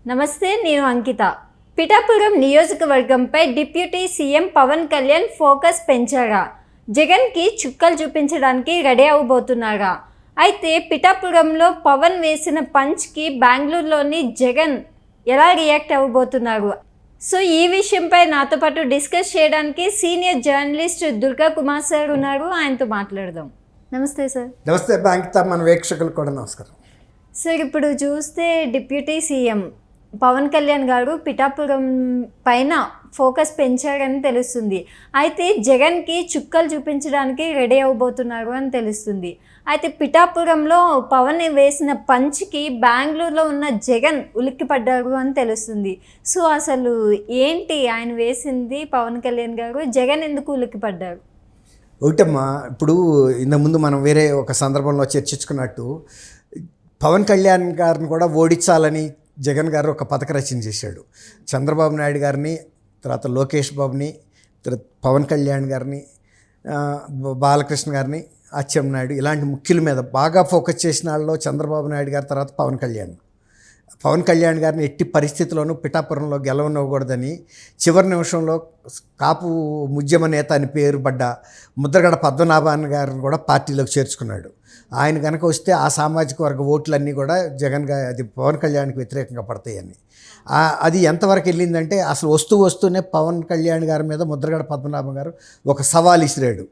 నమస్తే, నేను అంకిత. పిఠాపురం నియోజకవర్గంపై deputy CM Pawan Kalyan focus పెంచారా? జగన్కి చుక్కలు చూపించడానికి రెడీ అవబోతున్నారా? అయితే పిఠాపురంలో పవన్ వేసిన పంచ్కి బెంగళూరులోని జగన్ ఎలా రియాక్ట్ అవ్వబోతున్నారు? సో ఈ విషయంపై నాతో పాటు డిస్కస్ చేయడానికి senior journalist Durga Kumar sir ఉన్నారు. ఆయనతో మాట్లాడదాం. నమస్తే సార్. నమస్తే అంకిత, మన వీక్షకులకు కూడా నమస్కారం. సార్, ఇప్పుడు చూస్తే డిప్యూటీ సీఎం పవన్ కళ్యాణ్ గారు పిఠాపురం పైన ఫోకస్ పెంచారని తెలుస్తుంది. అయితే జగన్కి చుక్కలు చూపించడానికి రెడీ అవబోతున్నారు అని తెలుస్తుంది. అయితే పిఠాపురంలో పవన్ వేసిన పంచ్కి బెంగళూరులో ఉన్న జగన్ ఉలిక్కిపడ్డారు అని తెలుస్తుంది. సో అసలు ఏంటి ఆయన వేసింది పవన్ కళ్యాణ్ గారు, జగన్ ఎందుకు ఉలిక్కిపడ్డారు? ఒకటమ్మా, ఇప్పుడు ఇంతకుముందు మనం వేరే ఒక సందర్భంలో చర్చించుకున్నట్టు పవన్ కళ్యాణ్ గారిని కూడా ఓడించాలని జగన్ గారు ఒక పథక రచన చేశాడు. చంద్రబాబు నాయుడు గారిని, తర్వాత లోకేష్ బాబుని, తర్వాత పవన్ కళ్యాణ్ గారిని, బాలకృష్ణ గారిని, అచ్చెన్నాయుడు, ఇలాంటి ముఖ్యుల మీద బాగా ఫోకస్ చేసిన వాళ్ళలో చంద్రబాబు నాయుడు గారి తర్వాత పవన్ కళ్యాణ్ గారిని ఎట్టి పరిస్థితుల్లోనూ పిఠాపురంలో గెలవనివ్వకూడదని చివరి నిమిషంలో కాపు ఉద్యమ నేత అని పేరు పడ్డ ముద్రగడ పద్మనాభన్ గారిని కూడా పార్టీలోకి చేర్చుకున్నాడు. ఆయన కనుక వస్తే ఆ సామాజిక వర్గ ఓట్లన్నీ కూడా అది పవన్ కళ్యాణ్కి వ్యతిరేకంగా పడతాయని. అది ఎంతవరకు వెళ్ళిందంటే అసలు వస్తూనే పవన్ కళ్యాణ్ గారి మీద ముద్రగడ పద్మనాభం గారు ఒక సవాల్ ఇసిరాడు.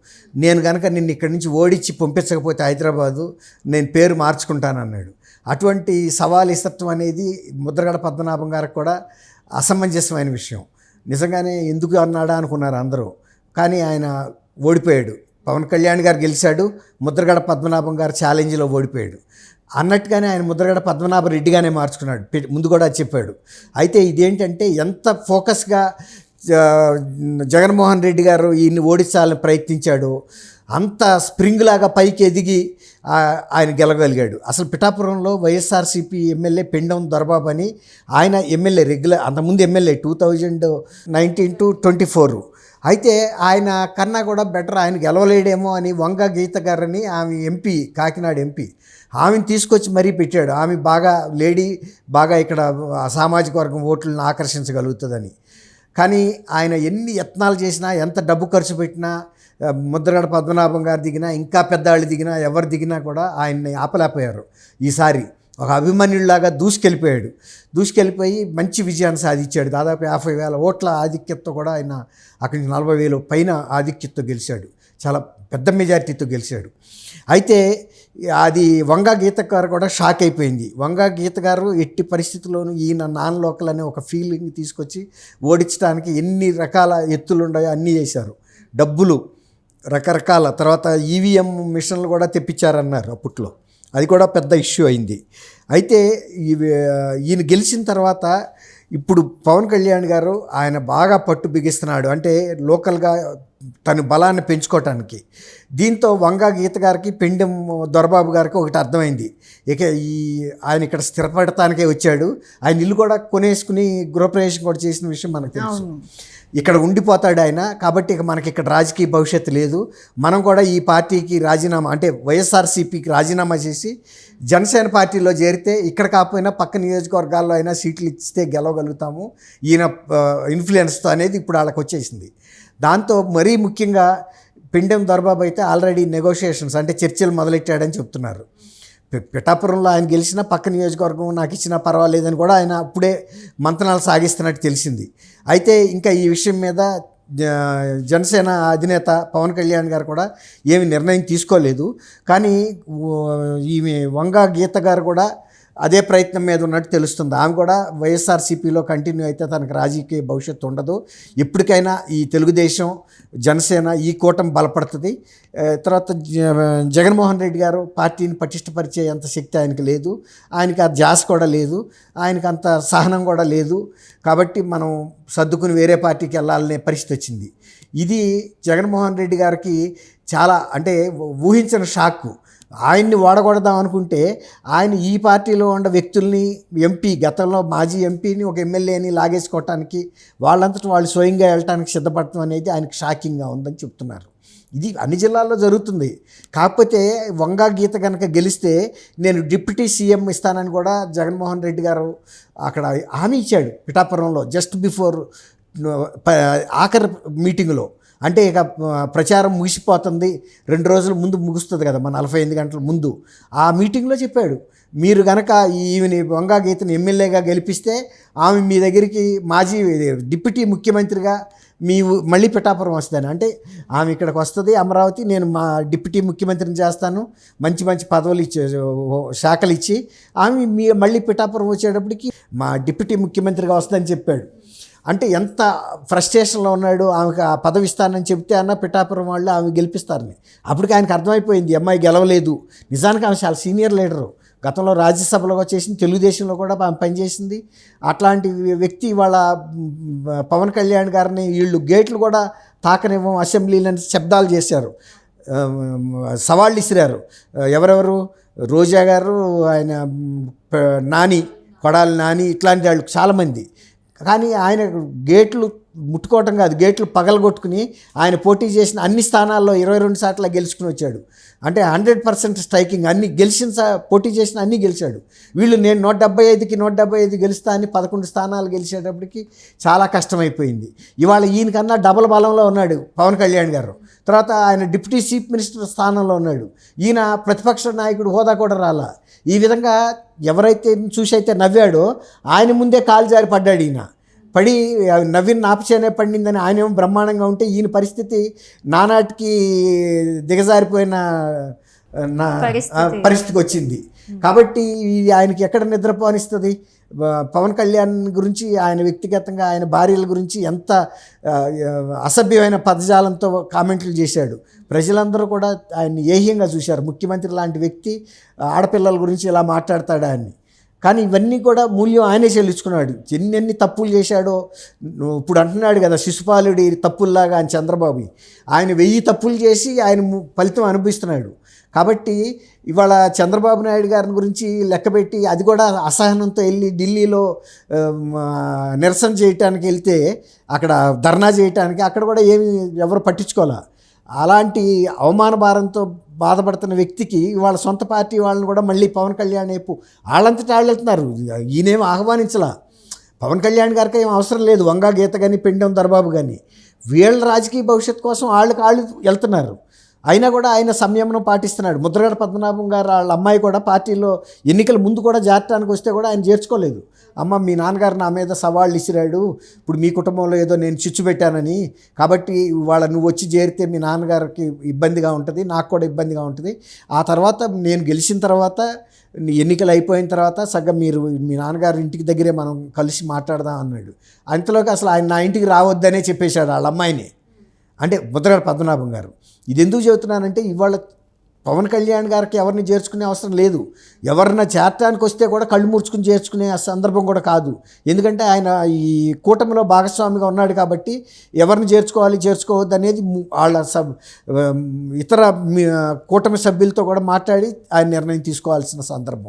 నేను కనుక నిన్ను ఇక్కడి నుంచి ఓడించి పంపించకపోతే హైదరాబాదు, నేను పేరు మార్చుకుంటానన్నాడు. అటువంటి సవాల్ ఇసత్వం అనేది ముద్రగడ పద్మనాభం గారికి కూడా అసమంజసమైన విషయం. నిజంగానే ఎందుకు అన్నాడా అనుకున్నారు అందరూ. కానీ ఆయన ఓడిపోయాడు. పవన్ కళ్యాణ్ గారు గెలిచాడు, ముద్రగడ పద్మనాభం గారు ఛాలెంజ్లో ఓడిపోయాడు. అన్నట్టుగానే ఆయన ముద్రగడ పద్మనాభ రెడ్డిగానే మార్చుకున్నాడు. ముందు కూడా చెప్పాడు. అయితే ఇదేంటంటే ఎంత ఫోకస్గా జగన్మోహన్ రెడ్డి గారు ఈయన్ని ఓడించాలని ప్రయత్నించాడో అంత స్ప్రింగ్ లాగా పైకి ఎదిగి ఆయన గెలవగలిగాడు. అసలు పిఠాపురంలో వైఎస్ఆర్సీపీ ఎమ్మెల్యే పెండం దొరబాబు అని ఆయన ఎమ్మెల్యే రెగ్యులర్, అంతకుముందు ఎమ్మెల్యే 2019 to 24. అయితే ఆయన కన్నా కూడా బెటర్ ఆయన గెలవలేడేమో అని వంగ గీత గారని ఆమె ఎంపీ, కాకినాడ ఎంపీ, ఆమెను తీసుకొచ్చి మరీ పెట్టాడు. ఆమె బాగా బాగా ఇక్కడ సామాజిక వర్గం ఓట్లను ఆకర్షించగలుగుతుందని. కానీ ఆయన ఎన్ని యత్నాలు చేసినా, ఎంత డబ్బు ఖర్చు పెట్టినా, ముద్రగడ పద్మనాభం గారు దిగినా, ఇంకా పెద్దవాళ్ళు దిగినా, ఎవరు దిగినా కూడా ఆయన్ని ఆపలేకపోయారు. ఈసారి ఒక అభిమన్యుడిలాగా దూసుకెళ్ళిపోయి మంచి విజయాన్ని సాధించాడు. దాదాపు 50,000 ఓట్ల ఆధిక్యతతో కూడా ఆయన అక్కడి నుంచి 40,000 పైన ఆధిక్యతతో గెలిచాడు. చాలా పెద్ద మెజారిటీతో గెలిచాడు. అయితే అది వంగా గీత గారు కూడా షాక్ అయిపోయింది. వంగా గీత గారు ఎట్టి పరిస్థితుల్లోనూ ఈయన నాన్ లోకల్ అనే ఒక ఫీలింగ్ తీసుకొచ్చి ఓడించడానికి ఎన్ని రకాల ఎత్తులు ఉన్నాయో అన్నీ చేశారు. డబ్బులు రకరకాల, తర్వాత ఈవీఎం మిషన్లు కూడా తెప్పించారన్నారు అప్పట్లో. అది కూడా పెద్ద ఇష్యూ అయింది. అయితే ఈయన గెలిచిన తర్వాత ఇప్పుడు పవన్ కళ్యాణ్ గారు ఆయన బాగా పట్టు బిగిస్తున్నాడు, అంటే లోకల్గా తన బలాన్ని పెంచుకోవటానికి. దీంతో వంగా గీత గారికి, పెండెం దొరబాబు గారికి ఒకటి అర్థమైంది. ఇక ఆయన ఇక్కడ స్థిరపడటానికే వచ్చాడు. ఆయన ఇల్లు కూడా కొనేసుకుని గృహప్రవేశం కూడా చేసిన విషయం మనకు తెలుసు. ఇక్కడ ఉండిపోతాడు ఆయన. కాబట్టి ఇక మనకి ఇక్కడ రాజకీయ భవిష్యత్తు లేదు. మనం కూడా ఈ పార్టీకి రాజీనామా, అంటే వైఎస్ఆర్సీపీకి రాజీనామా చేసి జనసేన పార్టీలో చేరితే ఇక్కడ కాకపోయినా పక్క నియోజకవర్గాల్లో అయినా సీట్లు ఇస్తే గెలవగలుగుతాము ఈయన ఇన్ఫ్లుయెన్స్తో అనేది ఇప్పుడు వాళ్ళకి వచ్చేసింది. దాంతో మరీ ముఖ్యంగా పెండెం దొరబాబు అయితే ఆల్రెడీ నెగోషియేషన్స్, అంటే చర్చలు మొదలెట్టాడని చెప్తున్నారు. పిఠాపురంలో ఆయన గెలిచినా పక్క నియోజకవర్గం నాకు ఇచ్చినా పర్వాలేదని కూడా ఆయన అప్పుడే మంతనాలు సాగిస్తున్నట్టు తెలిసింది. అయితే ఇంకా ఈ విషయం మీద జనసేన అధినేత పవన్ కళ్యాణ్ గారు కూడా ఏమి నిర్ణయం తీసుకోలేదు. కానీ ఈమె వంగా గీత గారు కూడా అదే ప్రయత్నం మీద ఉన్నట్టు తెలుస్తుంది. ఆమె కూడా వైఎస్ఆర్సీపీలో కంటిన్యూ అయితే తనకు రాజకీయ భవిష్యత్తు ఉండదు. ఎప్పటికైనా ఈ తెలుగుదేశం, జనసేన ఈ కూటమి బలపడుతుంది. తర్వాత జగన్మోహన్ రెడ్డి గారు పార్టీని పటిష్టపరిచే అంత శక్తి ఆయనకు లేదు, ఆయనకి ఆ ధ్యాస కూడా లేదు, ఆయనకు అంత సహనం కూడా లేదు. కాబట్టి మనం సర్దుకుని వేరే పార్టీకి వెళ్ళాలనే పరిస్థితి వచ్చింది. ఇది జగన్మోహన్ రెడ్డి గారికి చాలా, అంటే ఊహించిన షాక్. ఆయన్ని వాడకూడదాం అనుకుంటే ఆయన ఈ పార్టీలో ఉన్న వ్యక్తుల్ని, ఎంపీ, గతంలో మాజీ ఎంపీని ఒక ఎమ్మెల్యేని లాగేసుకోవటానికి వాళ్ళంతటా వాళ్ళు స్వయంగా వెళ్ళటానికి సిద్ధపడటం అనేది ఆయనకు షాకింగ్గా ఉందని చెప్తున్నారు. ఇది అన్ని జిల్లాల్లో జరుగుతుంది. కాకపోతే వంగా గీత కనుక గెలిస్తే నేను డిప్యూటీ సీఎం ఇస్తానని కూడా జగన్మోహన్ రెడ్డి గారు అక్కడ హామీ ఇచ్చాడు పిఠాపురంలో జస్ట్ బిఫోర్ ఆఖరి మీటింగ్లో. అంటే ఇక ప్రచారం ముగిసిపోతుంది, 2 రోజుల ముందు ముగుస్తుంది కదా, 48 గంటల ముందు. ఆ మీటింగ్లో చెప్పాడు, మీరు కనుక ఈమెని వంగా గీతని ఎమ్మెల్యేగా గెలిపిస్తే ఆమె మీ దగ్గరికి మాజీ డిప్యూటీ ముఖ్యమంత్రిగా మళ్ళీ పిఠాపురం వస్తాను. అంటే ఆమె ఇక్కడికి వస్తుంది అమరావతి, నేను మా డిప్యూటీ ముఖ్యమంత్రిని చేస్తాను, మంచి మంచి పదవులు ఇచ్చే శాఖలు ఇచ్చి ఆమె మళ్ళీ పిఠాపురం వచ్చేటప్పటికి మా డిప్యూటీ ముఖ్యమంత్రిగా వస్తుందని చెప్పాడు. అంటే ఎంత ఫ్రస్ట్రేషన్లో ఉన్నాడు. ఆమెకు ఆ పదవి ఇస్తానని చెప్తే అన్న పిఠాపురం వాళ్ళు ఆమె గెలిపిస్తారని. అప్పటికి ఆయనకు అర్థమైపోయింది అమ్మాయి గెలవలేదు. నిజానికి ఆమె చాలా సీనియర్ లీడరు, గతంలో రాజ్యసభలో చేసింది, తెలుగుదేశంలో కూడా పనిచేసింది. అట్లాంటి వ్యక్తి వాళ్ళ పవన్ కళ్యాణ్ గారిని వీళ్ళు గేట్లు కూడా తాకనివ్వం అసెంబ్లీలని శబ్దాలు చేశారు, సవాళ్ళు ఇసిరారు. ఎవరెవరు, రోజా గారు, ఆయన నాని, కొడాలి నాని, ఇట్లాంటి వాళ్ళు చాలామంది. కానీ ఆయన గేట్లు ముట్టుకోవటం కాదు, గేట్లు పగలగొట్టుకుని ఆయన పోటీ చేసిన అన్ని స్థానాల్లో 22 సార్లు గెలుచుకుని వచ్చాడు. అంటే 100% స్ట్రైకింగ్, అన్ని పోటీ చేసిన అన్నీ గెలిచాడు. వీళ్ళు నేను 175కి 175 గెలుస్తా అని 11 స్థానాలు గెలిచేటప్పటికి చాలా కష్టమైపోయింది. ఇవాళ ఈయనకన్నా డబల్ బలంలో ఉన్నాడు పవన్ కళ్యాణ్ గారు. తర్వాత ఆయన డిప్యూటీ చీఫ్ మినిస్టర్ స్థానంలో ఉన్నాడు. ఈయన ప్రతిపక్ష నాయకుడు హోదా కూడా రాలా. ఈ విధంగా ఎవరైతే చూసైతే నవ్వాడో ఆయన ముందే కాలు జారి పడ్డాడు. ఈయన పడి నవ్విన నాపచేనే పడిందని ఆయనేమో బ్రహ్మాండంగా ఉంటే ఈయన పరిస్థితి నానాటికి దిగజారిపోయిన పరిస్థితికి వచ్చింది. కాబట్టి ఆయనకి ఎక్కడ నిద్రపోనిస్తుంది. పవన్ కళ్యాణ్ గురించి, ఆయన వ్యక్తిగతంగా ఆయన భార్యల గురించి ఎంత అసభ్యమైన పదజాలంతో కామెంట్లు చేశాడు. ప్రజలందరూ కూడా ఆయన్ని ఏహ్యంగా చూశారు. ముఖ్యమంత్రి లాంటి వ్యక్తి ఆడపిల్లల గురించి ఇలా మాట్లాడతాడా అని. కానీ ఇవన్నీ కూడా మూల్యం ఆయనే చెల్లించుకున్నాడు. ఎన్నెన్ని తప్పులు చేశాడో ఇప్పుడు అంటున్నాడు కదా, శిశుపాలుడి తప్పుల్లాగా ఆయన చంద్రబాబు. ఆయన 1000 తప్పులు చేసి ఆయన ఫలితం అనుభవిస్తున్నాడు. కాబట్టి ఇవాళ చంద్రబాబు నాయుడు గారి గురించి లెక్కపెట్టి అది కూడా అసహనంతో వెళ్ళి ఢిల్లీలో నిరసన చేయటానికి వెళ్తే, అక్కడ ధర్నా చేయటానికి, అక్కడ కూడా ఎవరు పట్టించుకోలే. అలాంటి అవమాన భారంతో బాధపడుతున్న వ్యక్తికి ఇవాళ సొంత పార్టీ వాళ్ళని కూడా మళ్ళీ పవన్ కళ్యాణ్ వైపు వాళ్ళంతటా వాళ్ళు వెళ్తున్నారు. ఈయనేమో ఆహ్వానించలా. పవన్ కళ్యాణ్ గారికి ఏం అవసరం లేదు, వంగా గీత కానీ పెండెం దొరబాబు కానీ. వీళ్ళ రాజకీయ భవిష్యత్తు కోసం వాళ్ళు వెళ్తున్నారు. అయినా కూడా ఆయన సంయమనం పాటిస్తున్నాడు. ముద్రగడ పద్మనాభం గారు వాళ్ళ అమ్మాయి కూడా పార్టీలో ఎన్నికల ముందు కూడా చేరటానికి వస్తే కూడా ఆయన చేర్చుకోలేదు. అమ్మ, మీ నాన్నగారు నా మీద సవాళ్ళు ఇసిరాడు, ఇప్పుడు మీ కుటుంబంలో ఏదో నేను చిచ్చు పెట్టానని, కాబట్టి నువ్వు వచ్చి చేరితే మీ నాన్నగారికి ఇబ్బందిగా ఉంటుంది, నాకు కూడా ఇబ్బందిగా ఉంటుంది. ఆ తర్వాత నేను గెలిచిన తర్వాత, ఎన్నికలు అయిపోయిన తర్వాత సగం మీరు మీ నాన్నగారి ఇంటికి దగ్గరే మనం కలిసి మాట్లాడదాం అన్నాడు. అంతలోకి అసలు ఆయన నా ఇంటికి రావద్దనే చెప్పేశాడు వాళ్ళ అమ్మాయిని, అంటే ముద్రగడ పద్మనాభం గారు. ఇది ఎందుకు చెబుతున్నానంటే, ఇవాళ పవన్ కళ్యాణ్ గారికి ఎవరిని చేర్చుకునే అవసరం లేదు. ఎవరన్నా చేర్చడానికి వస్తే కూడా కళ్ళు ముడుచుకుని చేర్చుకునే సందర్భం కూడా కాదు. ఎందుకంటే ఆయన ఈ కూటమిలో భాగస్వామిగా ఉన్నాడు కాబట్టి ఎవరిని చేర్చుకోవద్దు అనేది వాళ్ళ ఇతర కూటమి సభ్యులతో కూడా మాట్లాడి ఆయన నిర్ణయం తీసుకోవాల్సిన సందర్భం.